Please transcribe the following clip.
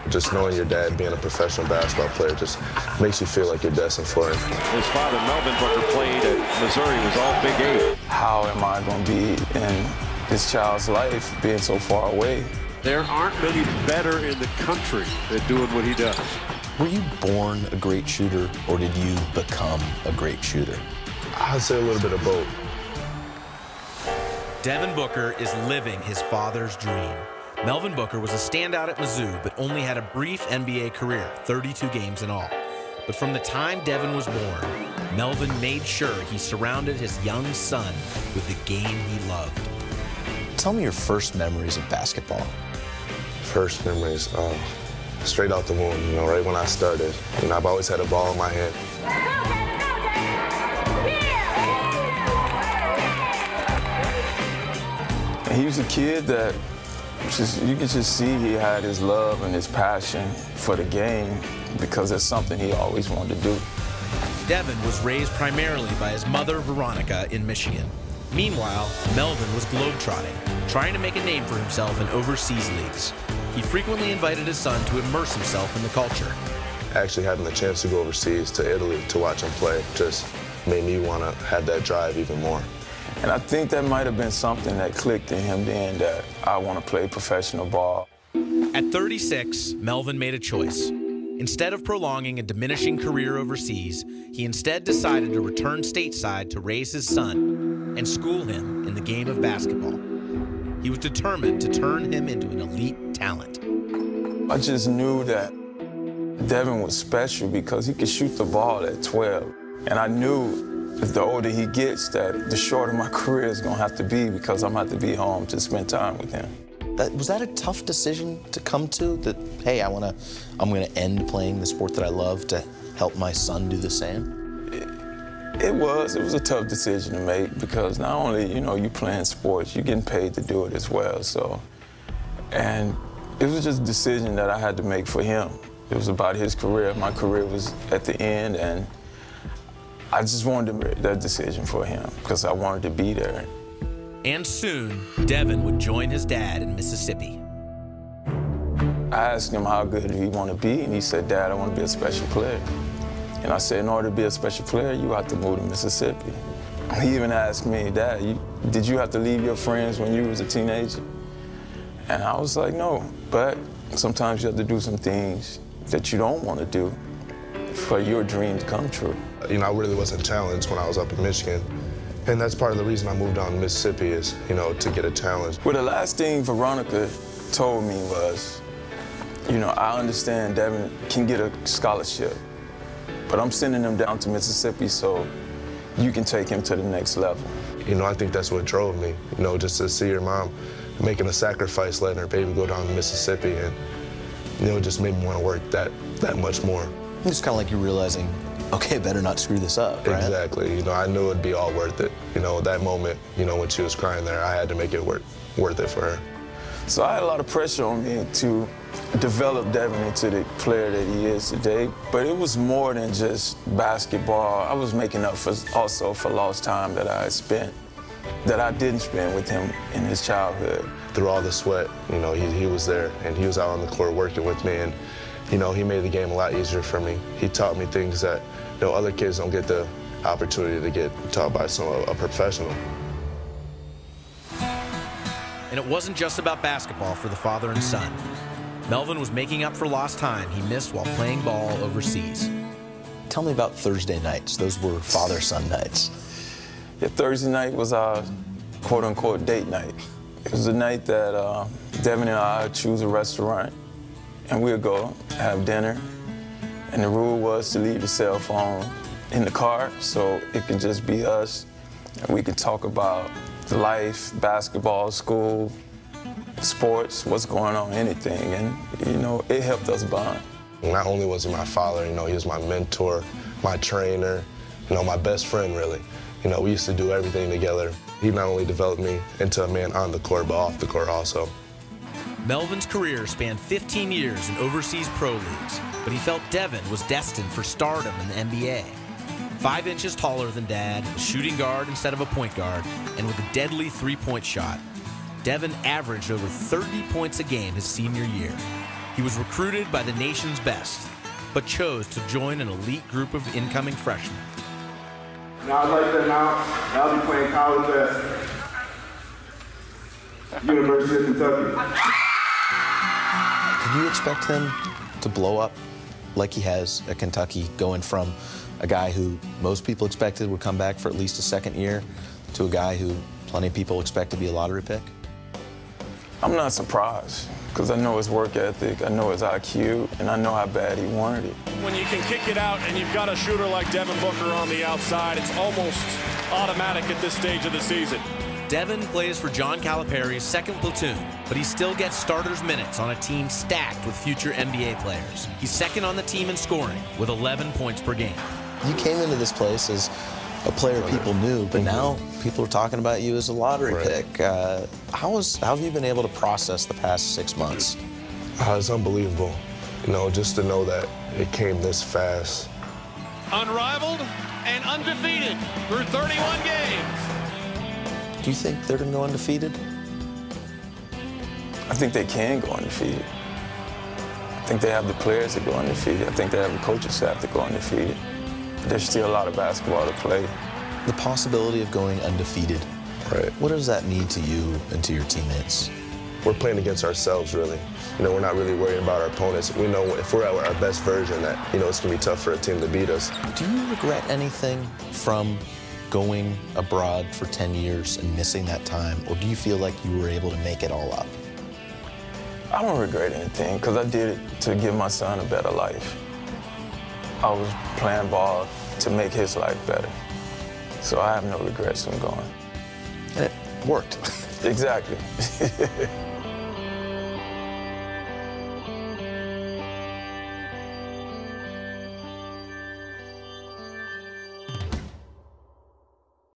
Just knowing your dad being a professional basketball player just makes you feel like you're destined for it. His father, Melvin Booker, played at Missouri, was all Big 8. How am I going to be in this child's life being so far away? There aren't many better in the country at doing what he does. Were you born a great shooter, or did you become a great shooter? I'd say a little bit of both. Devin Booker is living his father's dream. Melvin Booker was a standout at Mizzou, but only had a brief NBA career, 32 games in all. But from the time Devin was born, Melvin made sure he surrounded his young son with the game he loved. Tell me your first memories of basketball. First memories, straight out the womb, right when I started. I've always had a ball in my hand. He was a kid that you could just see he had his love and his passion for the game because it's something he always wanted to do. Devin was raised primarily by his mother, Veronica, in Michigan. Meanwhile, Melvin was globetrotting, trying to make a name for himself in overseas leagues. He frequently invited his son to immerse himself in the culture. Actually having the chance to go overseas to Italy to watch him play just made me want to have that drive even more. And I think that might have been something that clicked in him then, that I want to play professional ball. At 36, Melvin made a choice. Instead of prolonging a diminishing career overseas, he instead decided to return stateside to raise his son and school him in the game of basketball. He was determined to turn him into an elite talent. I just knew that Devin was special because he could shoot the ball at 12. And I knew if the older he gets, that the shorter my career is going to have to be because I'm going to have to be home to spend time with him. Was that a tough decision to come to? That, hey, I'm going to end playing the sport that I love to help my son do the same? It was a tough decision to make because not only, you playing sports, you're getting paid to do it as well. So, and it was just a decision that I had to make for him. It was about his career. My career was at the end, and I just wanted to make that decision for him because I wanted to be there. And soon, Devin would join his dad in Mississippi. I asked him how good he wanted to be, and he said, "Dad, I want to be a special player." And I said, in order to be a special player, you have to move to Mississippi. He even asked me, "Dad, did you have to leave your friends when you was a teenager?" And I was like, no, but sometimes you have to do some things that you don't want to do for your dream to come true. I really wasn't challenged when I was up in Michigan. And that's part of the reason I moved down to Mississippi is, to get a challenge. Well, the last thing Veronica told me was, I understand Devin can get a scholarship, but I'm sending him down to Mississippi so you can take him to the next level. I think that's what drove me, just to see your mom making a sacrifice, letting her baby go down to Mississippi, and, just made me want to work that much more. It's kind of like you're realizing, okay, better not screw this up, right? Exactly. I knew it'd be all worth it. That moment, when she was crying there, I had to make it worth it for her. So I had a lot of pressure on me to develop Devin into the player that he is today. But it was more than just basketball. I was making up also for lost time that I had spent, that I didn't spend with him in his childhood. Through all the sweat, he was there, and he was out on the court working with me, and, he made the game a lot easier for me. He taught me things that, other kids don't get the opportunity to get taught by a professional. And it wasn't just about basketball for the father and son. Melvin was making up for lost time he missed while playing ball overseas. Tell me about Thursday nights. Those were father-son nights. Yeah, Thursday night was our quote-unquote date night. It was the night that Devin and I would choose a restaurant, and we'd go have dinner. And the rule was to leave the cell phone in the car so it could just be us, and we could talk about life, basketball, school, sports, what's going on, anything. And, it helped us bond. Not only was he my father, he was my mentor, my trainer, my best friend, really. We used to do everything together. He not only developed me into a man on the court, but off the court also. Melvin's career spanned 15 years in overseas pro leagues, but he felt Devin was destined for stardom in the NBA. 5 inches taller than Dad, a shooting guard instead of a point guard, and with a deadly three-point shot, Devin averaged over 30 points a game his senior year. He was recruited by the nation's best, but chose to join an elite group of incoming freshmen. Now I'd like to announce that I'll be playing college at University of Kentucky. Did you expect him to blow up like he has at Kentucky, going from a guy who most people expected would come back for at least a second year to a guy who plenty of people expect to be a lottery pick? I'm not surprised, because I know his work ethic, I know his IQ, and I know how bad he wanted it. When you can kick it out and you've got a shooter like Devin Booker on the outside, it's almost automatic at this stage of the season. Devin plays for John Calipari's second platoon, but he still gets starters minutes on a team stacked with future NBA players. He's second on the team in scoring with 11 points per game. You came into this place as a player people knew, but now people are talking about you as a lottery pick. How have you been able to process the past 6 months? It's unbelievable, you know, just to know that it came this fast. Unrivaled and undefeated through 31 games. Do you think they're going to go undefeated? I think they can go undefeated. I think they have the players to go undefeated. I think they have the coaching staff to go undefeated. But there's still a lot of basketball to play. The possibility of going undefeated, what does that mean to you and to your teammates? We're playing against ourselves, really. You know, we're not really worried about our opponents. We know if we're at our best version that, you know, it's going to be tough for a team to beat us. Do you regret anything from going abroad for 10 years and missing that time, or do you feel like you were able to make it all up? I don't regret anything, because I did it to give my son a better life. I was playing ball to make his life better. So I have no regrets in going. And it worked. Exactly.